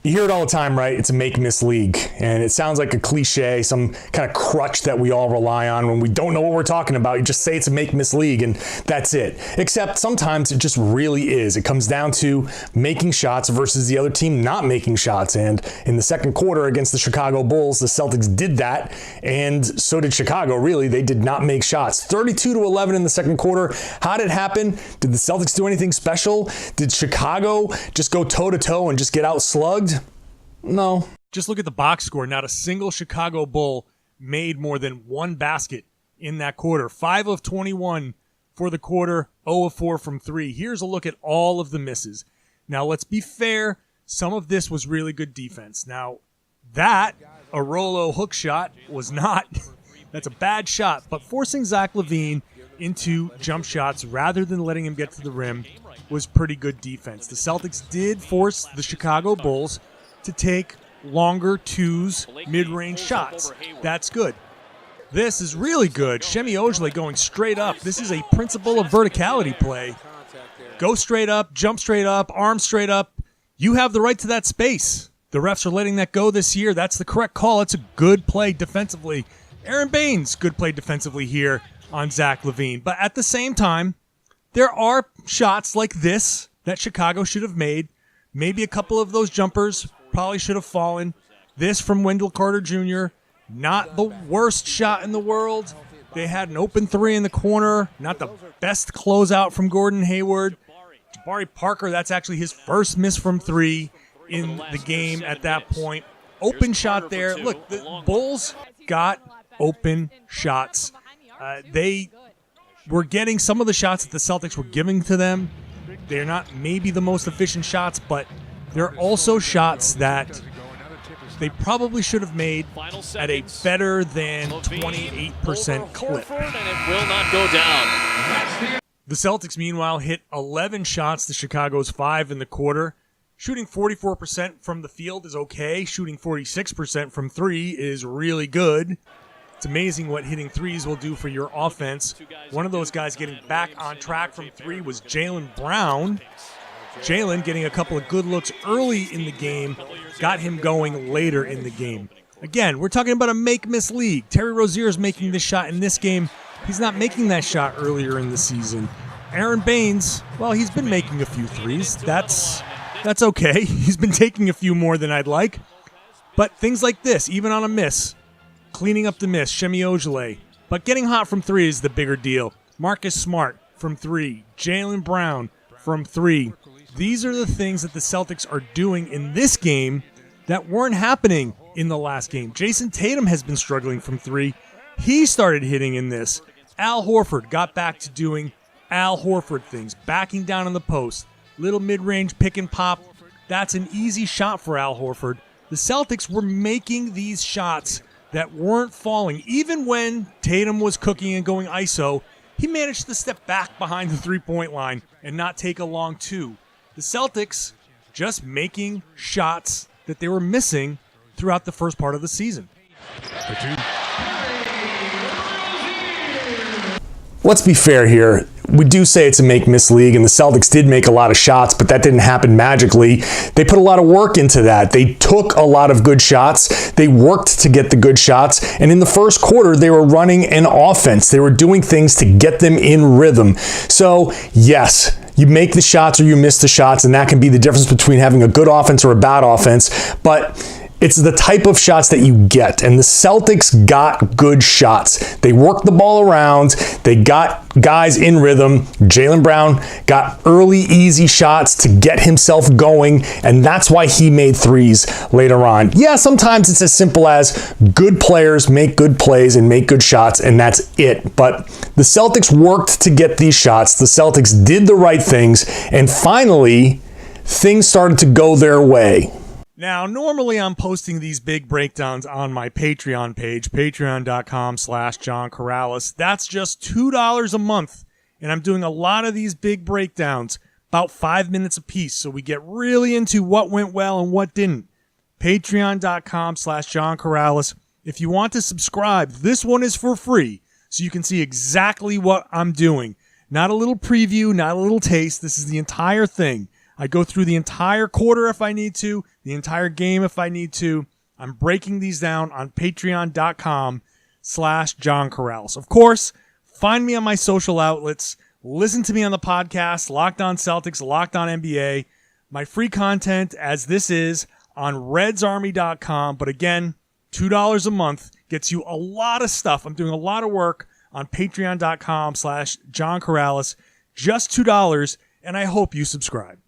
You hear it all the time, right? It's a make-miss league. And it sounds like a cliche, some kind of crutch that we all rely on when we don't know what we're talking about. You just say it's a make-miss league and that's it. Except sometimes it just really is. It comes down to making shots versus the other team not making shots. And in the second quarter against the Chicago Bulls, the Celtics did that. And so did Chicago, really. They did not make shots. 32-11 in the second quarter. How did it happen? Did the Celtics do anything special? Did Chicago just go toe-to-toe and just get out-slugged? No. Just look at the box score. Not a single Chicago Bull made more than one basket in that quarter. 5 of 21 for the quarter, 0 of 4 from 3. Here's a look at all of the misses. Now, let's be fair. Some of this was really good defense. Now, that, a Rolo hook shot, was not. That's a bad shot. But forcing Zach LaVine into jump shots rather than letting him get to the rim was pretty good defense. The Celtics did force the Chicago Bulls to take longer twos, mid-range shots. That's good. This is really good. Semi Ojeleye going straight up. This is a principle of verticality play. Go straight up, jump straight up, arm straight up. You have the right to that space. The refs are letting that go this year. That's the correct call. It's a good play defensively. Aaron Baines, good play defensively here on Zach LaVine. But at the same time, there are shots like this that Chicago should have made. Maybe a couple of those jumpers probably should have fallen. This from Wendell Carter Jr., not the worst shot in the world. They had an open three in the corner. Not the best closeout from Gordon Hayward. Jabari Parker, that's actually his first miss from three in the game at that point. Open shot there. Look, the Bulls got open shots. They were getting some of the shots that the Celtics were giving to them. They're not maybe the most efficient shots, but they're also shots that they probably should have made at a better than 28% clip. And it will not go down. The Celtics, meanwhile, hit 11 shots to Chicago's 5 in the quarter. Shooting 44% from the field is okay. Shooting 46% from 3 is really good. It's amazing what hitting threes will do for your offense. One of those guys getting back on track from 3 was Jaylen Brown. Jaylen getting a couple of good looks early in the game, got him going later in the game. Again, we're talking about a make-miss league. Terry Rozier is making this shot in this game. He's not making that shot earlier in the season. Aaron Baines, well, he's been making a few threes. That's okay. He's been taking a few more than I'd like. But things like this, even on a miss, cleaning up the miss, Semi Ojeleye. But getting hot from 3 is the bigger deal. Marcus Smart from 3. Jaylen Brown from 3. These are the things that the Celtics are doing in this game that weren't happening in the last game. Jason Tatum has been struggling from 3. He started hitting in this. Al Horford got back to doing Al Horford things, backing down on the post. Little mid-range pick and pop. That's an easy shot for Al Horford. The Celtics were making these shots that weren't falling. Even when Tatum was cooking and going ISO, he managed to step back behind the three-point line and not take a long two. The Celtics just making shots that they were missing throughout the first part of the season. Let's be fair here. We do say it's a make-miss league, and the Celtics did make a lot of shots, but that didn't happen magically. They put a lot of work into that. They took a lot of good shots. They worked to get the good shots, and in the first quarter, they were running an offense. They were doing things to get them in rhythm. So, yes, you make the shots or you miss the shots, and that can be the difference between having a good offense or a bad offense, but it's the type of shots that you get, and the Celtics got good shots. They worked the ball around. They got guys in rhythm. Jaylen Brown got early, easy shots to get himself going, and that's why he made threes later on. Yeah, sometimes it's as simple as good players make good plays and make good shots, and that's it. But the Celtics worked to get these shots. The Celtics did the right things, and finally, things started to go their way. Now, normally I'm posting these big breakdowns on my Patreon page, patreon.com/John Corrales. That's just $2 a month, and I'm doing a lot of these big breakdowns, about 5 minutes a piece, so we get really into what went well and what didn't. Patreon.com/John Corrales. If you want to subscribe, this one is for free, so you can see exactly what I'm doing. Not a little preview, not a little taste. This is the entire thing. I go through the entire quarter if I need to, the entire game if I need to. I'm breaking these down on patreon.com/John Corrales. Of course, find me on my social outlets. Listen to me on the podcast, Locked On Celtics, Locked On NBA. My free content, as this is, on redsarmy.com. But again, $2 a month gets you a lot of stuff. I'm doing a lot of work on patreon.com/John Corrales. Just $2, and I hope you subscribe.